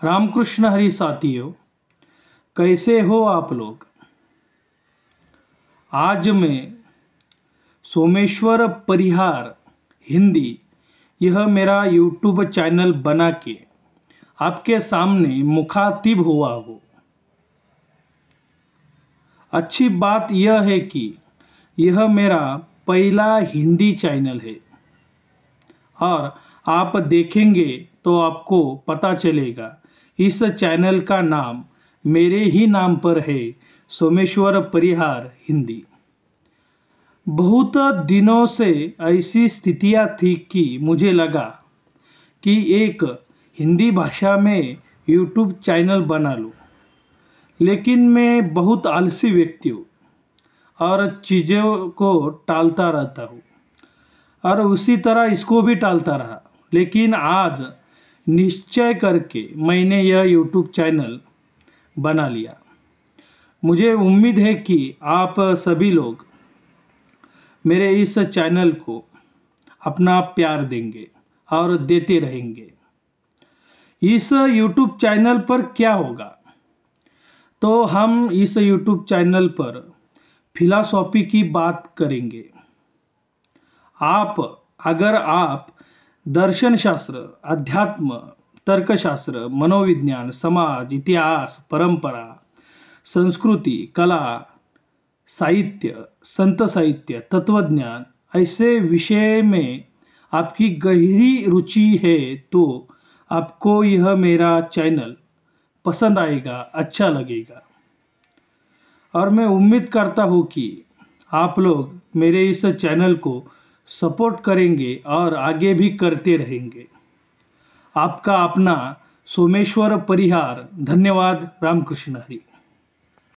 रामकृष्ण हरी साथियों, कैसे हो आप लोग। आज मैं सोमेश्वर परिहार हिंदी यह मेरा यूट्यूब चैनल बना के आपके सामने मुखातिब हुआ हूँ। अच्छी बात यह है कि यह मेरा पहला हिंदी चैनल है और आप देखेंगे तो आपको पता चलेगा इस चैनल का नाम मेरे ही नाम पर है, सोमेश्वर परिहार हिंदी। बहुत दिनों से ऐसी स्थितियां थी कि मुझे लगा कि एक हिंदी भाषा में यूट्यूब चैनल बना लूं, लेकिन मैं बहुत आलसी व्यक्ति हूँ और चीज़ों को टालता रहता हूँ और उसी तरह इसको भी टालता रहा। लेकिन आज निश्चय करके मैंने यह यूट्यूब चैनल बना लिया। मुझे उम्मीद है कि आप सभी लोग मेरे इस चैनल को अपना प्यार देंगे और देते रहेंगे। इस यूट्यूब चैनल पर क्या होगा, तो हम इस यूट्यूब चैनल पर फिलॉसफी की बात करेंगे। अगर आप दर्शन शास्त्र, अध्यात्म, तर्कशास्त्र, मनोविज्ञान, समाज, इतिहास, परंपरा, संस्कृति, कला, साहित्य, संत साहित्य, तत्वज्ञान ऐसे विषय में आपकी गहरी रुचि है तो आपको यह मेरा चैनल पसंद आएगा, अच्छा लगेगा। और मैं उम्मीद करता हूँ कि आप लोग मेरे इस चैनल को सपोर्ट करेंगे और आगे भी करते रहेंगे। आपका अपना सोमेश्वर परिहार। धन्यवाद। रामकृष्ण हरी।